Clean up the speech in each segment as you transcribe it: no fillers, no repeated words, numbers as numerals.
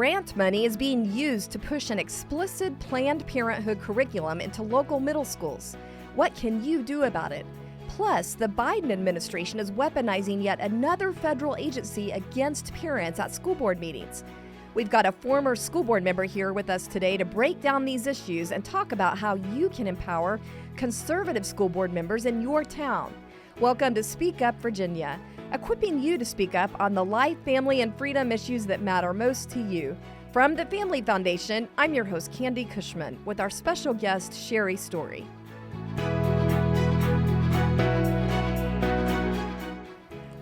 grant money is being used to push an explicit Planned Parenthood curriculum into local middle schools. What can you do about it? Plus, the Biden administration is weaponizing yet another federal agency against parents at school board meetings. We've got a former school board member here with us today to break down these issues and talk about how you can empower conservative school board members in your town. Welcome to Speak Up Virginia, equipping you to speak up on the life, family, and freedom issues that matter most to you. From the Family Foundation, I'm your host, Candi Cushman, with our special guest, Sherri Story.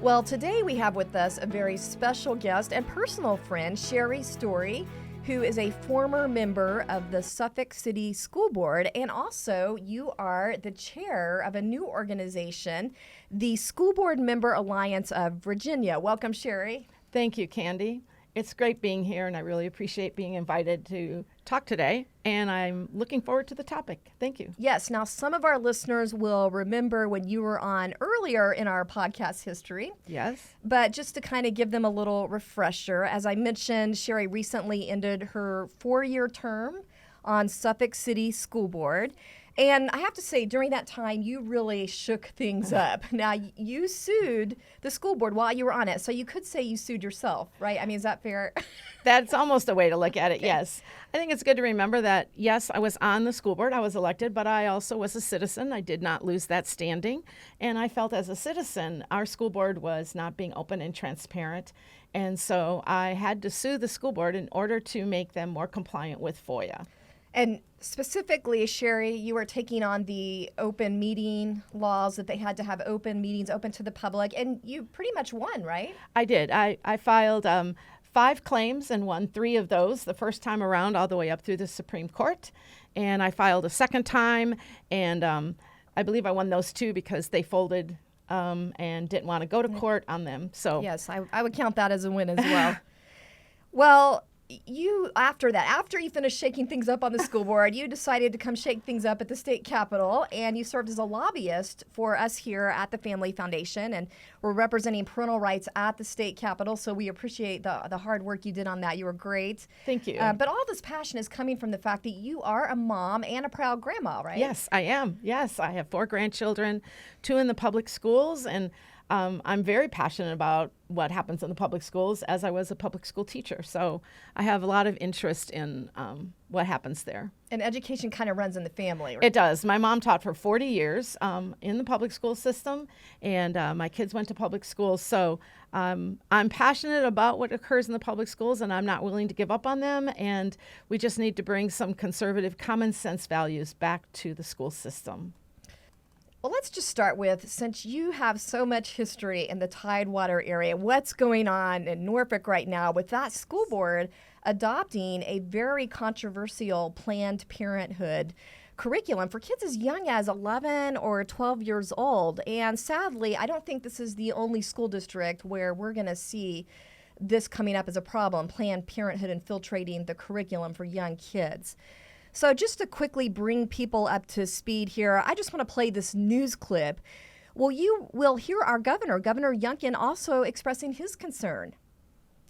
Well, today we have with us a very special guest and personal friend, Sherri Story, who is a former member of the Suffolk City School Board, and also you are the chair of a new organization, the School Board Member Alliance of Virginia. Welcome, Sherri. Thank you, Candi. It's great being here, and I really appreciate being invited to talk today, and I'm looking forward to the topic. Thank you. Yes. Now, some of our listeners will remember when you were on earlier in our podcast history. Yes. But just to kind of give them a little refresher, as I mentioned, Sherri recently ended her 4-year term on Suffolk City School Board. And I have to say, during that time, you really shook things up. Now, you sued the school board while you were on it, so you could say you sued yourself, right? I mean, is that fair? That's almost a way to look at it, Okay. yes. I think it's good to remember that, yes, I was on the school board, I was elected, but I also was a citizen. I did not lose that standing. And I felt as a citizen, our school board was not being open and transparent. And so I had to sue the school board in order to make them more compliant with FOIA. And specifically, Sherri, you are taking on the open meeting laws that they had to have open meetings open to the public, and you pretty much won, right? I did. I filed 5 claims and won 3 of those the first time around, all the way up through the Supreme Court. And I filed a second time, and I believe I won those 2 because they folded and didn't want to go to court on them. So Yes, I would count that as a win as well. Well, after you finished shaking things up on the school board, you decided to come shake things up at the state capitol, and you served as a lobbyist for us here at the Family Foundation, and we're representing parental rights at the state capitol, so we appreciate the hard work you did on that. You were great. Thank you. But all this passion is coming from the fact that you are a mom and a proud grandma, right? Yes, I am. Yes, I have 4 grandchildren, 2 in the public schools, and I'm very passionate about what happens in the public schools, as I was a public school teacher. So I have a lot of interest in what happens there. And education kind of runs in the family, right? It does. My mom taught for 40 years in the public school system, and my kids went to public schools. So I'm passionate about what occurs in the public schools, and I'm not willing to give up on them. And we just need to bring some conservative common sense values back to the school system. Well, let's just start with, since you have so much history in the Tidewater area, what's going on in Norfolk right now with that school board adopting a very controversial Planned Parenthood curriculum for kids as young as 11 or 12 years old. And sadly, I don't think this is the only school district where we're going to see this coming up as a problem, Planned Parenthood infiltrating the curriculum for young kids. So just to quickly bring people up to speed here, I just want to play this news clip. Well, you will hear our governor, Governor Youngkin, also expressing his concern.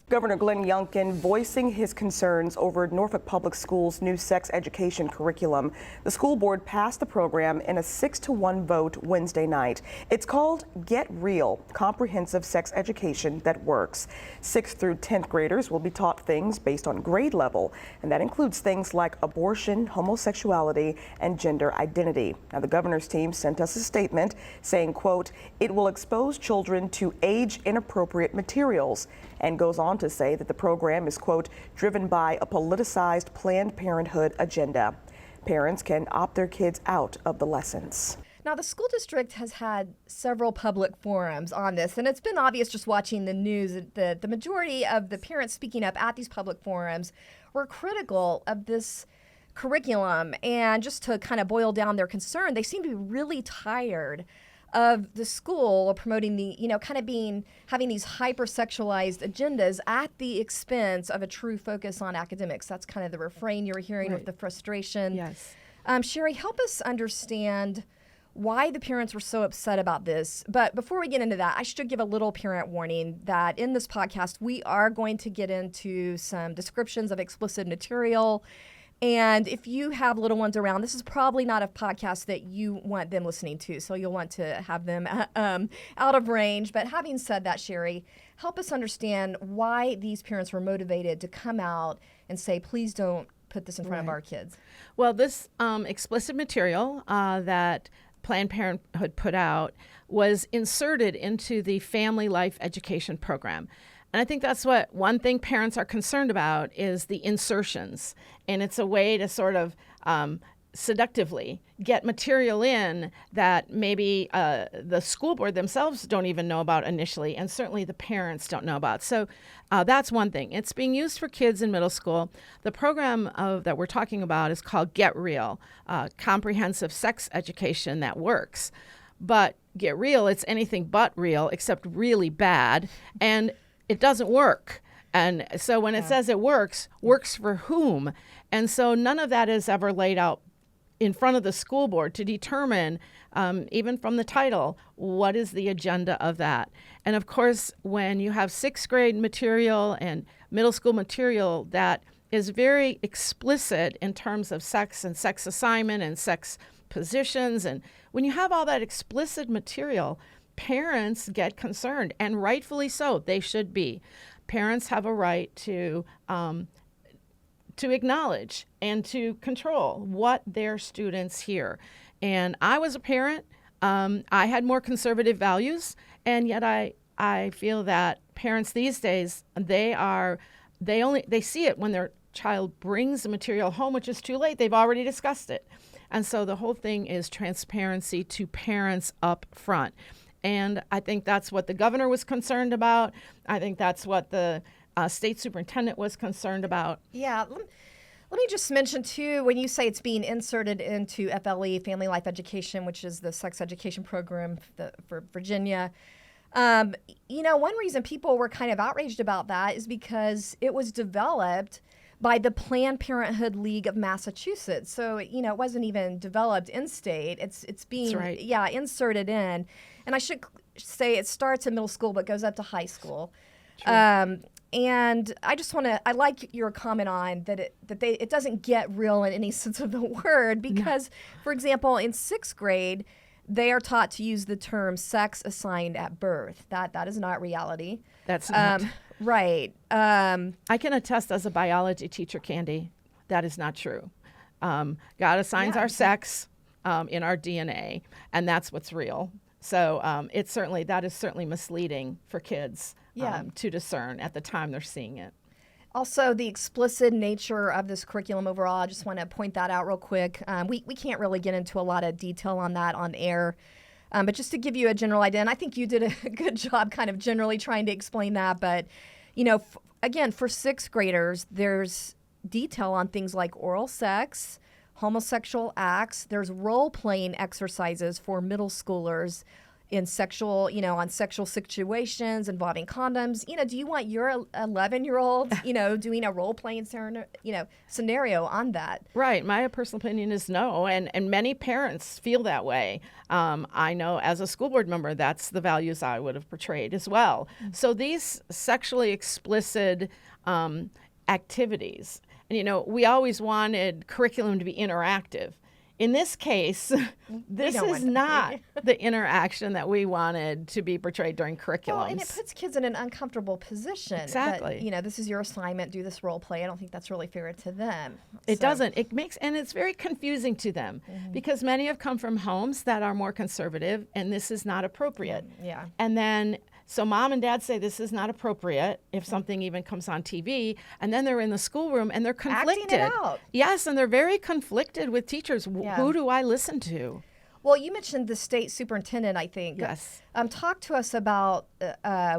Governor Glenn Youngkin voicing his concerns over Norfolk Public Schools' new sex education curriculum. The school board passed the program in a 6-1 vote Wednesday night. It's called Get Real, Comprehensive Sex Education That Works. 6th through 10th graders will be taught things based on grade level, and that includes things like abortion, homosexuality, and gender identity. Now, the governor's team sent us a statement saying, quote, "It will expose children to age-inappropriate materials," and goes on to say that the program is, quote, "driven by a politicized Planned Parenthood agenda." Parents can opt their kids out of the lessons. Now, the school district has had several public forums on this, and it's been obvious just watching the news that the majority of the parents speaking up at these public forums were critical of this curriculum. And just to kind of boil down their concern, they seem to be really tired of the school promoting having these hypersexualized agendas at the expense of a true focus on academics. That's kind of the refrain you're hearing with the frustration. Yes. Sherri, help us understand why the parents were so upset about this. But before we get into that, I should give a little parent warning that in this podcast, we are going to get into some descriptions of explicit material. And if you have little ones around, this is probably not a podcast that you want them listening to. So you'll want to have them out of range. But having said that, Sherri, help us understand why these parents were motivated to come out and say, please don't put this in front of our kids. Well, this explicit material that Planned Parenthood put out was inserted into the Family Life Education Program. And I think that's what one thing parents are concerned about is the insertions. And it's a way to sort of seductively get material in that maybe the school board themselves don't even know about initially, and certainly the parents don't know about. So that's one thing. It's being used for kids in middle school. The program that we're talking about is called Get Real, comprehensive sex education that works. But Get Real, it's anything but real, except really bad, and it doesn't work. And so when it says it works for whom? And so none of that is ever laid out in front of the school board to determine, even from the title, what is the agenda of that. And of course, when you have sixth grade material and middle school material that is very explicit in terms of sex and sex assignment and sex positions, and when you have all that explicit material, parents get concerned, and rightfully so. They should be. Parents have a right to acknowledge and to control what their students hear. And I was a parent. I had more conservative values, and yet I feel that parents these days, they see it when their child brings the material home, which is too late. They've already discussed it. And so the whole thing is transparency to parents up front. And I think that's what the governor was concerned about. I think that's what the state superintendent was concerned about. Yeah. Let me just mention, too, when you say it's being inserted into FLE, Family Life Education, which is the sex education program for Virginia, one reason people were kind of outraged about that is because it was developed by the Planned Parenthood League of Massachusetts. So, it wasn't even developed in state. It's being, inserted in. And I should say it starts in middle school but goes up to high school. And I just I like your comment on that it doesn't get real in any sense of the word because, for example, in sixth grade, they are taught to use the term sex assigned at birth. That is not reality. That's not. Right. I can attest as a biology teacher, Candi, that is not true. God assigns our sex in our DNA, and that's what's real. So that is certainly misleading for kids to discern at the time they're seeing it. Also, the explicit nature of this curriculum overall, I just want to point that out real quick. We can't really get into a lot of detail on that on air. But just to give you a general idea, and I think you did a good job kind of generally trying to explain that. But, again, for sixth graders, there's detail on things like oral sex, homosexual acts. There's role-playing exercises for middle schoolers in sexual situations involving condoms. Do you want your 11-year-old, doing a role-playing scenario on that? Right. My personal opinion is no, and many parents feel that way. I know as a school board member, that's the values I would have portrayed as well. Mm-hmm. So these sexually explicit activities, and we always wanted curriculum to be interactive. In this case, this is not the interaction that we wanted to be portrayed during curriculums. Well, and it puts kids in an uncomfortable position. Exactly. That, this is your assignment, do this role play. I don't think that's really fair to them. It doesn't. And it's very confusing to them because many have come from homes that are more conservative, and this is not appropriate. Yeah. And then so mom and dad say this is not appropriate if something even comes on TV, and then they're in the schoolroom and they're conflicted. Acting it out. Yes, and they're very conflicted with teachers. Yeah. Who do I listen to? Well, you mentioned the state superintendent, I think. Yes. Talk to us about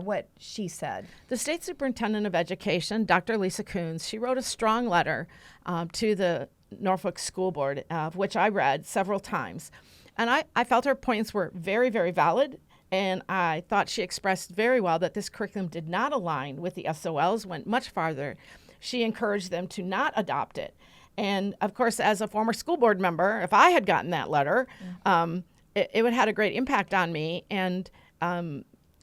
what she said. The state superintendent of education, Dr. Lisa Coons, she wrote a strong letter to the Norfolk School Board, which I read several times. And I felt her points were very, very valid. And I thought she expressed very well that this curriculum did not align with the SOLs, went much farther. She encouraged them to not adopt it. And of course, as a former school board member, if I had gotten that letter, it would had a great impact on me. And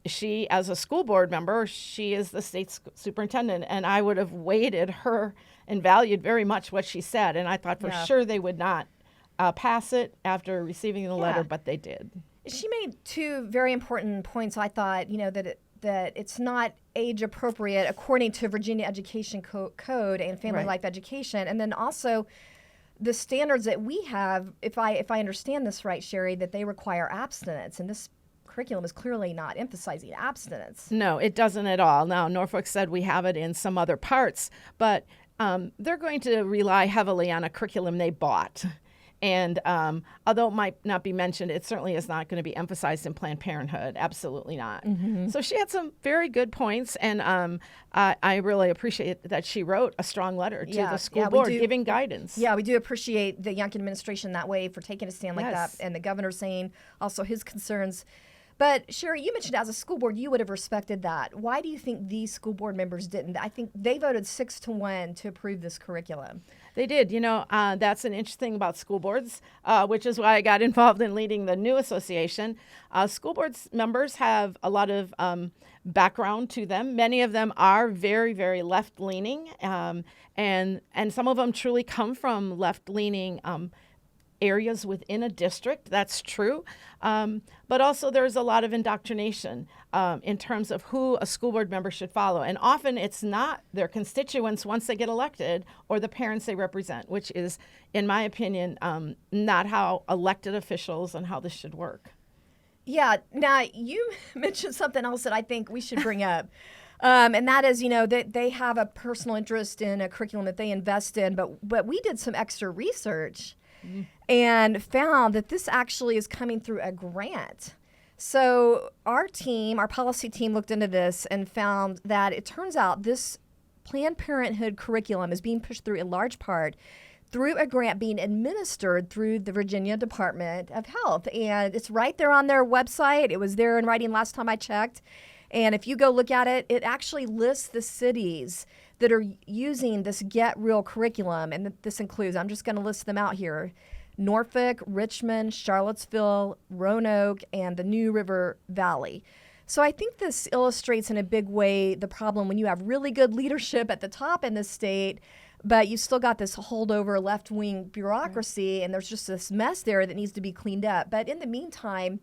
she, as a school board member, she is the state superintendent, and I would have weighted her and valued very much what she said. And I thought for sure they would not pass it after receiving the letter, but they did. She made two very important points. I thought, that it's not age appropriate according to Virginia Education Code and Family Life Education, and then also the standards that we have. If I understand this right, Sherri, that they require abstinence, and this curriculum is clearly not emphasizing abstinence. No, it doesn't at all. Now, Norfolk said we have it in some other parts, but they're going to rely heavily on a curriculum they bought. And although it might not be mentioned, it certainly is not going to be emphasized in Planned Parenthood. Absolutely not. Mm-hmm. So she had some very good points, and I really appreciate that she wrote a strong letter to the school board giving guidance. Yeah, we do appreciate the Youngkin administration that way for taking a stand like that, and the governor saying also his concerns. But Sherri, you mentioned as a school board, you would have respected that. Why do you think these school board members didn't? I think they voted 6-1 to approve this curriculum. They did. That's an interesting thing about school boards, which is why I got involved in leading the new association. School boards members have a lot of background to them. Many of them are very, very left-leaning, and some of them truly come from left-leaning areas within a district. That's true. But also there's a lot of indoctrination in terms of who a school board member should follow. And often it's not their constituents once they get elected or the parents they represent, which is, in my opinion, not how elected officials and how this should work. Yeah. Now, you mentioned something else that I think we should bring up. And that is, that they have a personal interest in a curriculum that they invest in. But we did some extra research and found that this actually is coming through a grant. So our policy team looked into this and found that it turns out this Planned Parenthood curriculum is being pushed through in large part through a grant being administered through the Virginia Department of Health. And it's right there on their website. It was there in writing last time I checked. And if you go look at it, it actually lists the cities that are using this Get Real curriculum. And this includes, I'm just going to list them out here: Norfolk, Richmond, Charlottesville, Roanoke, and the New River Valley. So I think this illustrates in a big way the problem when you have really good leadership at the top in the state, but you still got this holdover left-wing bureaucracy, and there's just this mess there that needs to be cleaned up. But in the meantime,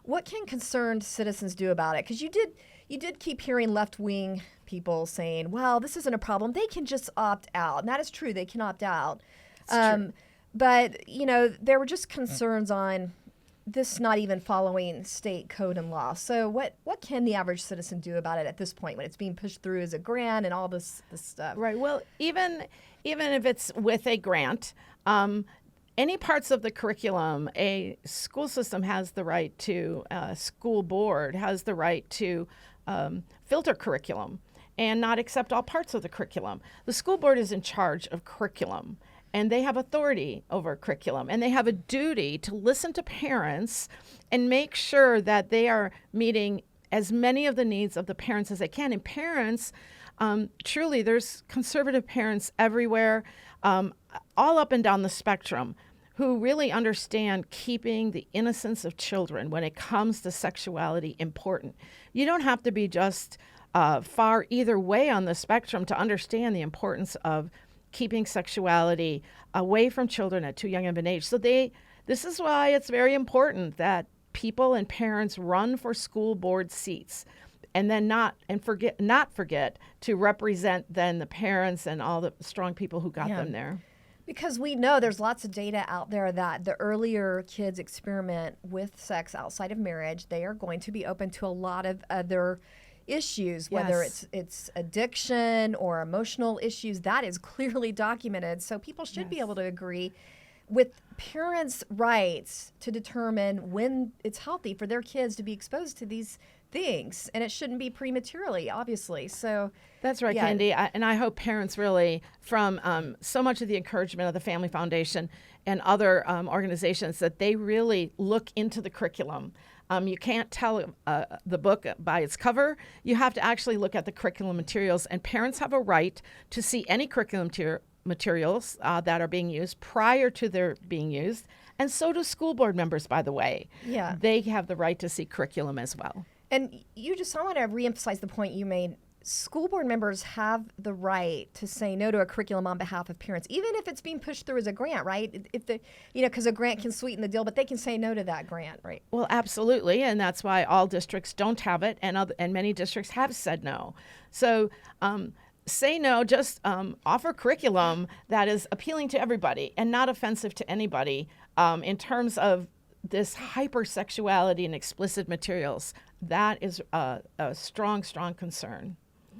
what can concerned citizens do about it? Because you did keep hearing left-wing people saying, well, this isn't a problem. They can just opt out. And that is true. They can opt out. True. But, there were just concerns on this not even following state code and law. So what can the average citizen do about it at this point when it's being pushed through as a grant and all this stuff? Right. Well, even if it's with a grant, any parts of the curriculum, a school system has the right to, a school board has the right to filter curriculum and not accept all parts of the curriculum. The school board is in charge of curriculum, and they have authority over curriculum, and they have a duty to listen to parents and make sure that they are meeting as many of the needs of the parents as they can. And parents, truly, there's conservative parents everywhere, all up and down the spectrum, who really understand keeping the innocence of children when it comes to sexuality important. You don't have to be just far either way on the spectrum to understand the importance of keeping sexuality away from children at too young of an age. So this is why it's very important that people and parents run for school board seats, and then not forget to represent then the parents and all the strong people who got them there. Because we know there's lots of data out there that the earlier kids experiment with sex outside of marriage, they are going to be open to a lot of other issues, whether it's addiction or emotional issues. That is clearly documented. So people should be able to agree with parents' rights to determine when it's healthy for their kids to be exposed to these things, and it shouldn't be prematurely, obviously. So that's right, Candi. And I hope parents really, from so much of the encouragement of the Family Foundation and other organizations, that they really look into the curriculum. You can't tell the book by its cover. You have to actually look at the curriculum materials, and parents have a right to see any curriculum materials that are being used prior to their being used, And so do school board members, by the way. Yeah. They have the right to see curriculum as well. And I want to reemphasize the point you made. School board members have the right to say no to a curriculum on behalf of parents, even if it's being pushed through as a grant, right? If because a grant can sweeten the deal, but they can say no to that grant, right? Well, absolutely, and that's why all districts don't have it, and many districts have said no. So say no, just offer curriculum that is appealing to everybody and not offensive to anybody in terms of this hypersexuality and explicit materials. That is a strong, strong concern.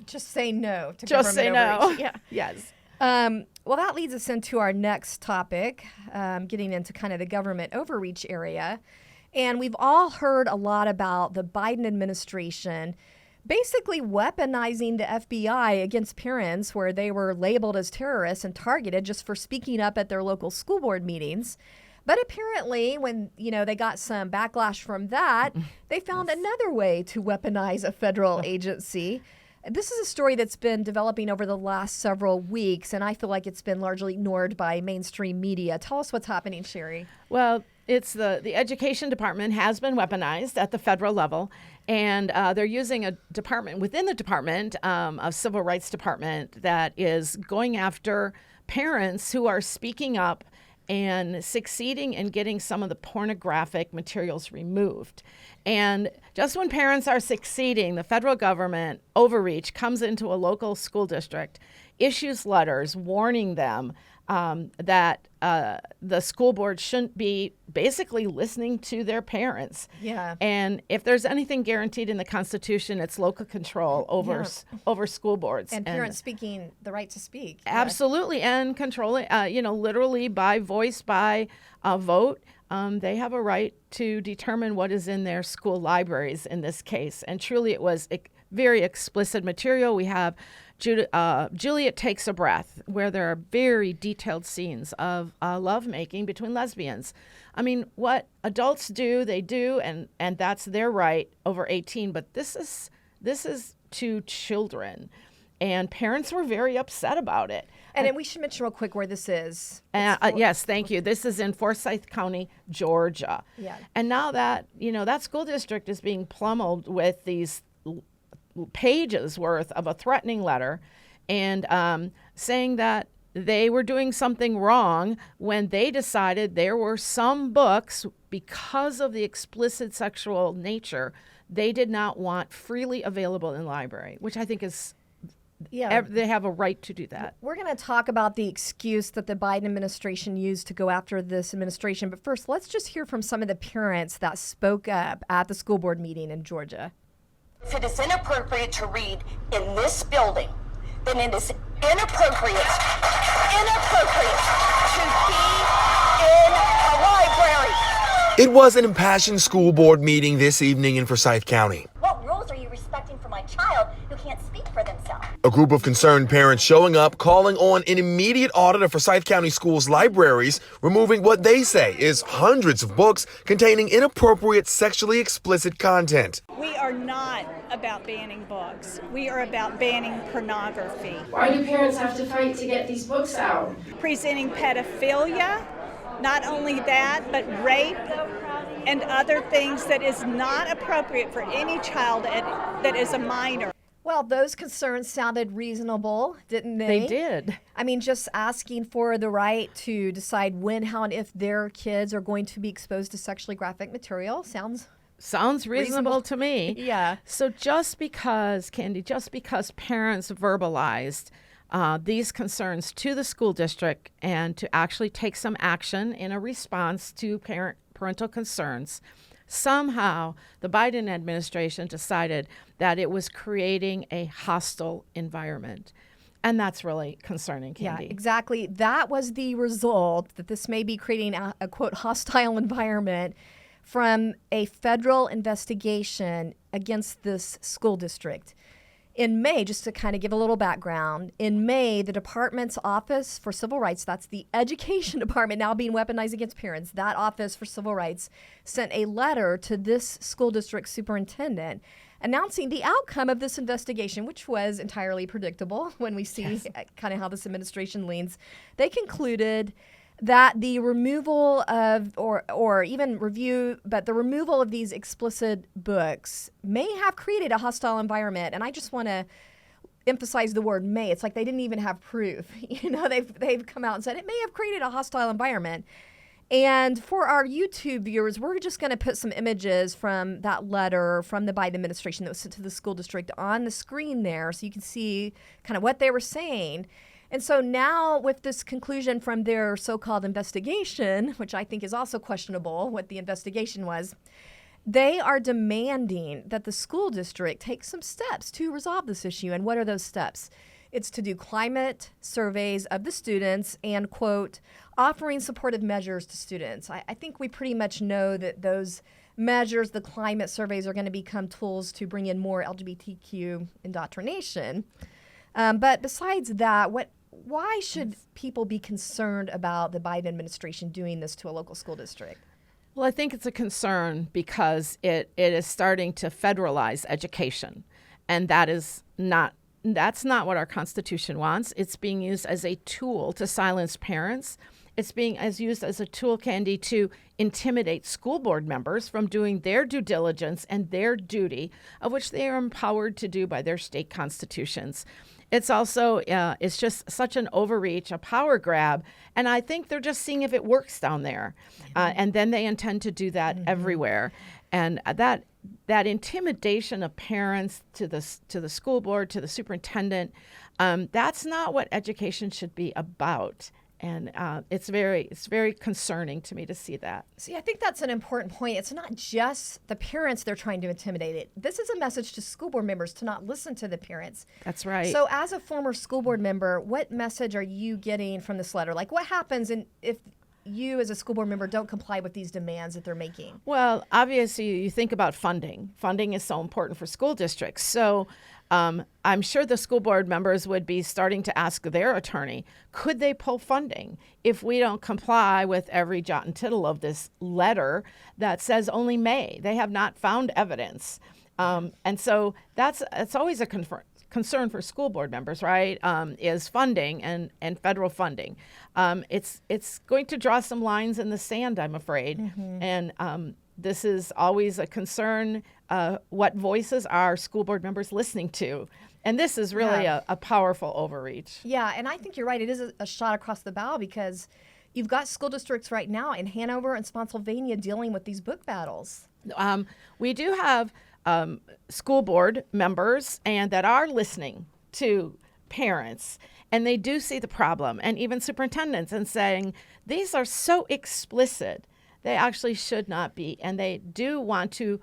Just say no to Just say government no. overreach. Yeah. Yes. Well, that leads us into our next topic, getting into kind of the government overreach area. And we've all heard a lot about the Biden administration basically weaponizing the FBI against parents where they were labeled as terrorists and targeted just for speaking up at their local school board meetings. But apparently, when they got some backlash from that, they found another way to weaponize a federal agency. This is a story that's been developing over the last several weeks, and I feel like it's been largely ignored by mainstream media. Tell us what's happening, Sherri. Well, it's the education department has been weaponized at the federal level, and they're using a department within the department, a civil rights department, that is going after parents who are speaking up and succeeding in getting some of the pornographic materials removed. And just when parents are succeeding, the federal government overreach comes into a local school district, issues letters warning them that the school board shouldn't be basically listening to their parents. Yeah. And if there's anything guaranteed in the Constitution, it's local control over over school boards. And parents speaking the right to speak. Absolutely. And controlling, literally by voice, by vote. They have a right to determine what is in their school libraries in this case. And truly, it was very explicit material. We have Juliet Takes a Breath, where there are very detailed scenes of lovemaking between lesbians. I mean, what adults do, they do, and that's their right over 18. But this is to children. And parents were very upset about it. And then we should mention real quick where this is. Yes, thank you. This is in Forsyth County, Georgia. Yeah. And now that, that school district is being pummeled with these pages worth of a threatening letter and saying that they were doing something wrong when they decided there were some books, because of the explicit sexual nature, they did not want freely available in library, which I think is... Yeah, they have a right to do that. We're going to talk about the excuse that the Biden administration used to go after this administration. But first, let's just hear from some of the parents that spoke up at the school board meeting in Georgia. If it is inappropriate to read in this building, then it is inappropriate to be in a library. It was an impassioned school board meeting this evening in Forsyth County. What rules are you respecting for my child who can't speak for themselves? A group of concerned parents showing up, calling on an immediate audit of Forsyth County schools' libraries, removing what they say is hundreds of books containing inappropriate sexually explicit content. We are not about banning books. We are about banning pornography. Why do parents have to fight to get these books out? Presenting pedophilia, not only that, but rape and other things that is not appropriate for any child that is a minor. Well, those concerns sounded reasonable, didn't they? They did. I mean, just asking for the right to decide when, how, and if their kids are going to be exposed to sexually graphic material sounds reasonable to me. Yeah. So just because parents verbalized these concerns to the school district and to actually take some action in a response to parental concerns, somehow the Biden administration decided that it was creating a hostile environment. And that's really concerning, Candi. Yeah, exactly. That was the result, that this may be creating a quote, hostile environment from a federal investigation against this school district. In May, just to kind of give a little background, in May, the department's Office for Civil Rights, that's the education department now being weaponized against parents, that Office for Civil Rights sent a letter to this school district superintendent announcing the outcome of this investigation, which was entirely predictable when we see kind of how this administration leans. They concluded that the removal of, or even review, but the removal of these explicit books may have created a hostile environment. And I just want to emphasize the word may. It's like they didn't even have proof. They've come out and said it may have created a hostile environment. And for our YouTube viewers, we're just going to put some images from that letter from the Biden administration that was sent to the school district on the screen there, so you can see kind of what they were saying. And so now with this conclusion from their so-called investigation, which I think is also questionable what the investigation was, they are demanding that the school district take some steps to resolve this issue. And what are those steps? It's to do climate surveys of the students and, quote, offering supportive measures to students. I think we pretty much know that those measures, the climate surveys, are going to become tools to bring in more LGBTQ indoctrination. But besides that, why should people be concerned about the Biden administration doing this to a local school district? Well, I think it's a concern because it is starting to federalize education, and that's not what our Constitution wants. It's being used as a tool to silence parents. It's being used as a tool, Candi, to intimidate school board members from doing their due diligence and their duty, of which they are empowered to do by their state constitutions. It's also, it's just such an overreach, a power grab, and I think they're just seeing if it works down there. And then they intend to do that everywhere. And that intimidation of parents to the school board, to the superintendent, that's not what education should be about. And it's very concerning to me to see that. See, I think that's an important point. It's not just the parents they're trying to intimidate. This is a message to school board members to not listen to the parents. That's right. So as a former school board member, what message are you getting from this letter? Like, what happens if you as a school board member don't comply with these demands that they're making? Well, obviously, you think about funding. Funding is so important for school districts. So I'm sure the school board members would be starting to ask their attorney, could they pull funding if we don't comply with every jot and tittle of this letter that says only may? They have not found evidence. And so it's always a concern for school board members, right, is funding and federal funding. It's going to draw some lines in the sand, I'm afraid. And this is always a concern. What voices are school board members listening to? And this is really a powerful overreach. Yeah, and I think you're right. It is a shot across the bow because you've got school districts right now in Hanover and Spotsylvania dealing with these book battles. We do have school board members and that are listening to parents, and they do see the problem, and even superintendents, and saying these are so explicit. They actually should not be, and they do want to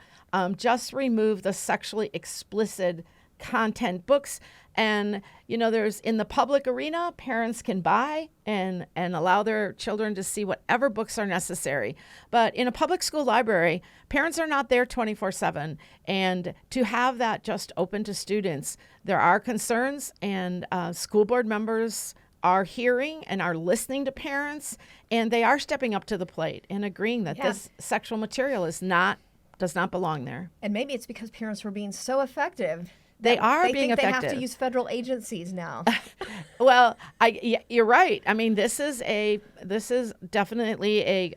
just remove the sexually explicit content books. And, there's in the public arena, parents can buy and allow their children to see whatever books are necessary. But in a public school library, parents are not there 24/7. And to have that just open to students, there are concerns, and school board members are hearing and are listening to parents, and they are stepping up to the plate and agreeing that this sexual material does not belong there. And maybe it's because parents were being so effective. They are being effective. They effective. have to use federal agencies now. Well, you're right. I mean, this is definitely a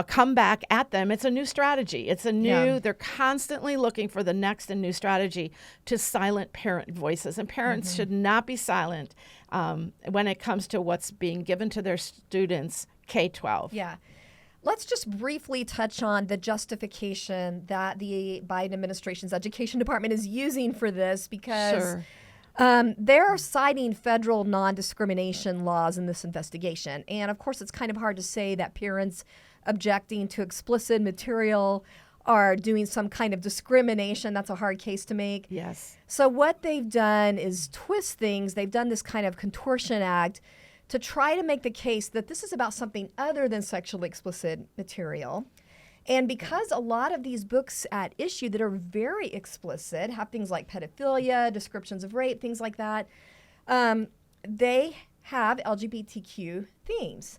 comeback at them. It's a new strategy. They're constantly looking for the next and new strategy to silence parent voices. And parents should not be silent when it comes to what's being given to their students K-12. Yeah. Let's just briefly touch on the justification that the Biden administration's education department is using for this, because they're citing federal non-discrimination laws in this investigation. And of course, it's kind of hard to say that parents objecting to explicit material are doing some kind of discrimination. That's a hard case to make. Yes. So what they've done is twist things. They've done this kind of contortion act to try to make the case that this is about something other than sexually explicit material. And because a lot of these books at issue that are very explicit have things like pedophilia, descriptions of rape, things like that, they have LGBTQ themes.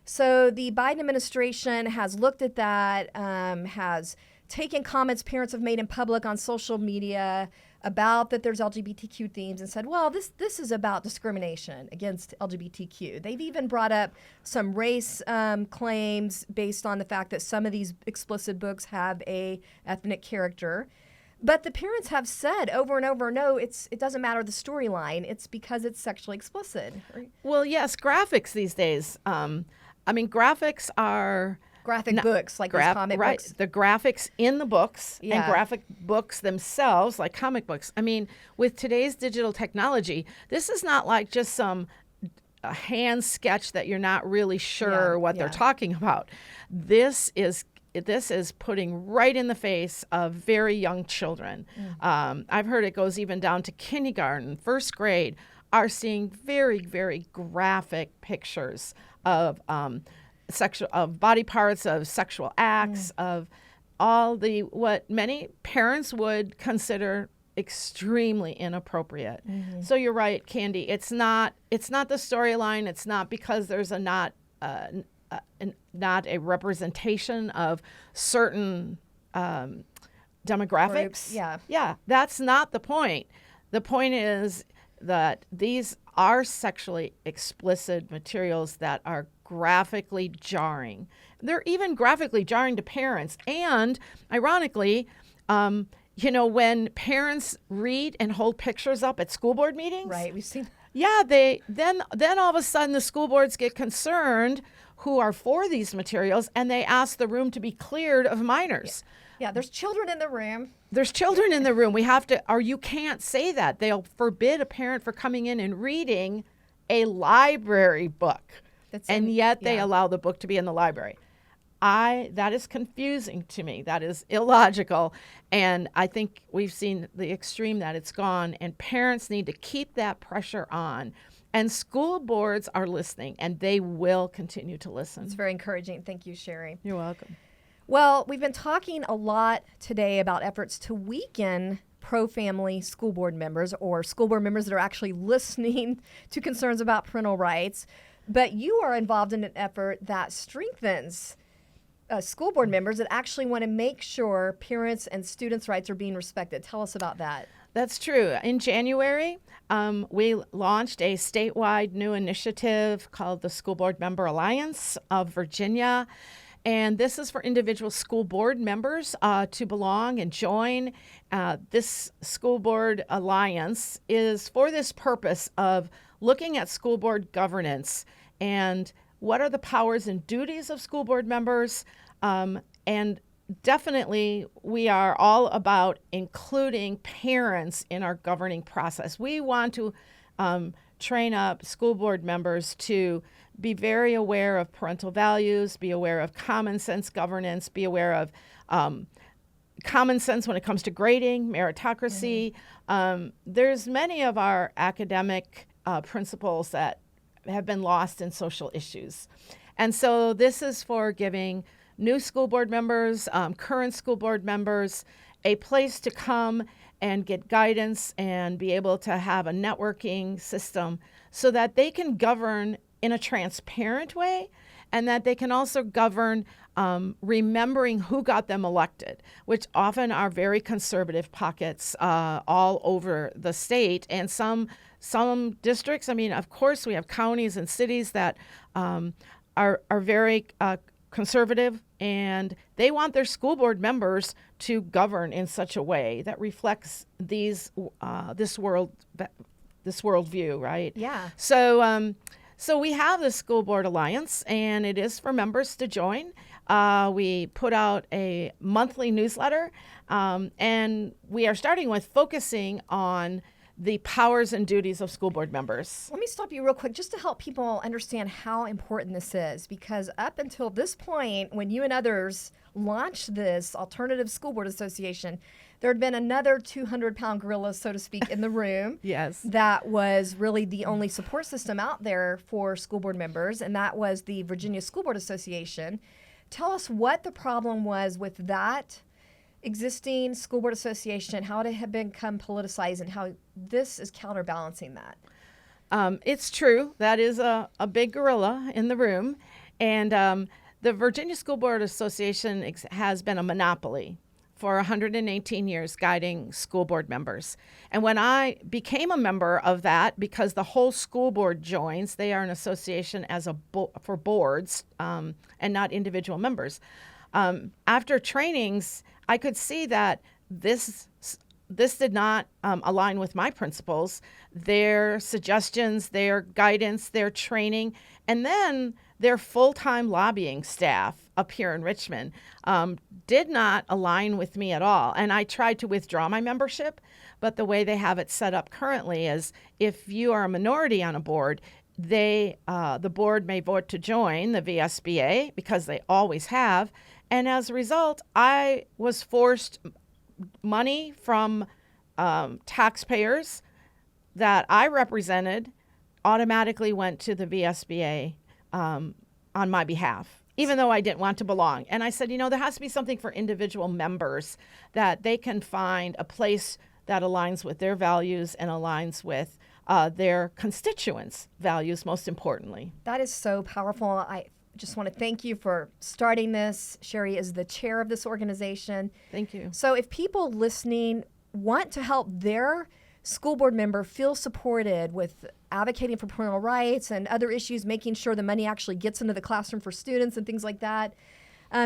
So the Biden administration has looked at that, has taken comments parents have made in public on social media, about that there's LGBTQ themes and said, well, this is about discrimination against LGBTQ. They've even brought up some race claims based on the fact that some of these explicit books have a ethnic character. But the parents have said over and over, no, it doesn't matter the storyline. It's because it's sexually explicit. Right? Well, yes, graphics these days. Graphics are graphic books like those comic books. The graphics in the books and Yeah. graphic books themselves, like comic books. I mean, with today's digital technology, this is not like just a hand sketch that you're not really sure what they're talking about. This is putting right in the face of very young children. I've heard it goes even down to kindergarten, first grade, are seeing very, very graphic pictures of of body parts, of sexual acts, of all what many parents would consider extremely inappropriate. So you're right, Candi. It's not the storyline. It's not because there's not a representation of certain demographics. Groups, yeah. Yeah, that's not the point. The point is that these are sexually explicit materials that are graphically jarring. They're even graphically jarring to parents. And ironically, when parents read and hold pictures up at school board meetings, Right, we've seen. yeah, then all of a sudden the school boards get concerned who are for these materials, and they ask the room to be cleared of minors. Yeah, there's children in the room. There's children in the room. We have to, or you can't say that. They'll forbid a parent for coming in and reading a library book, and yet they allow the book to be in the library. That is confusing to me. That is illogical. And I think we've seen the extreme that it's gone, and parents need to keep that pressure on. And school boards are listening, and they will continue to listen. It's very encouraging. Thank you, Sherri. You're welcome. Well, we've been talking a lot today about efforts to weaken pro-family school board members, or school board members that are actually listening to concerns about parental rights. But you are involved in an effort that strengthens school board members that actually want to make sure parents' and students' rights are being respected. Tell us about that. That's true. In January, we launched a statewide new initiative called the School Board Member Alliance of Virginia. And this is for individual school board members to belong and join. This School Board Alliance is for this purpose of looking at school board governance and what are the powers and duties of school board members. And definitely, we are all about including parents in our governing process. We want to train up school board members to be very aware of parental values, be aware of common sense governance, be aware of common sense when it comes to grading, meritocracy. There's many of our academic principles that have been lost in social issues. And so this is for giving new school board members, current school board members, a place to come and get guidance and be able to have a networking system so that they can govern in a transparent way, and that they can also govern remembering who got them elected, which often are very conservative pockets all over the state. And some districts, I mean, of course, we have counties and cities that are very conservative, and they want their school board members to govern in such a way that reflects this worldview, right? Yeah. So we have the School Board Alliance, and it is for members to join. We put out a monthly newsletter, and we are starting with focusing on the powers and duties of school board members. Let me stop you real quick just to help people understand how important this is, because up until this point, when you and others launched this alternative school board association, there had been another 200-pound gorilla, so to speak, in the room. Yes. That was really the only support system out there for school board members, and that was the Virginia School Board Association. Tell us what the problem was with that existing school board association, how it had become politicized, and how this is counterbalancing that. It's true. That is a big gorilla in the room. And the Virginia School Board Association has been a monopoly for 118 years guiding school board members. And when I became a member of that, because the whole school board joins, they are an association as for boards and not individual members. After trainings, I could see that this did not align with my principles, their suggestions, their guidance, their training, and then their full-time lobbying staff up here in Richmond did not align with me at all. And I tried to withdraw my membership, but the way they have it set up currently is if you are a minority on a board, the board may vote to join the VSBA because they always have. And as a result, I was forced money from taxpayers that I represented automatically went to the VSBA on my behalf, even though I didn't want to belong. And I said, there has to be something for individual members that they can find a place that aligns with their values and aligns with their constituents' values, most importantly. That is so powerful. I just want to thank you for starting this. Sherri is the chair of this organization. Thank you. So if people listening want to help their school board member feel supported with advocating for parental rights and other issues, making sure the money actually gets into the classroom for students and things like that,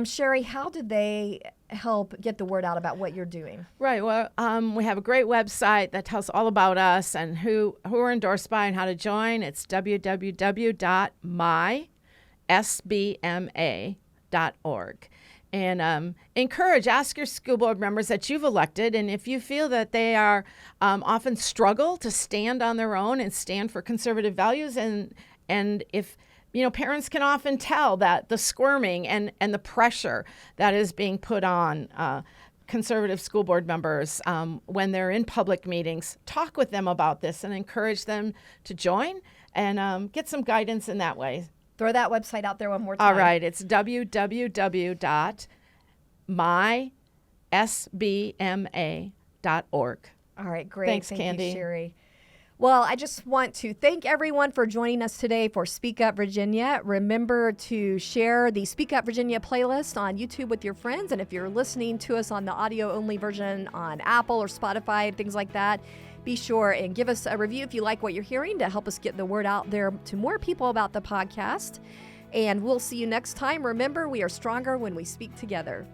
Sherri, how did they help get the word out about what you're doing? Right. Well, we have a great website that tells all about us and who we're endorsed by and how to join. It's www.mysbma.org. And ask your school board members that you've elected, and if you feel that they are often struggle to stand on their own and stand for conservative values, and if parents can often tell that the squirming and the pressure that is being put on conservative school board members when they're in public meetings, talk with them about this and encourage them to join and get some guidance in that way. Throw that website out there one more time. All right. It's www.mysbma.org. All right. Great. Thanks, Thank Candi. you, Sherri. Well, I just want to thank everyone for joining us today for Speak Up Virginia. Remember to share the Speak Up Virginia playlist on YouTube with your friends. And if you're listening to us on the audio-only version on Apple or Spotify and things like that, be sure and give us a review if you like what you're hearing to help us get the word out there to more people about the podcast. And we'll see you next time. Remember, we are stronger when we speak together.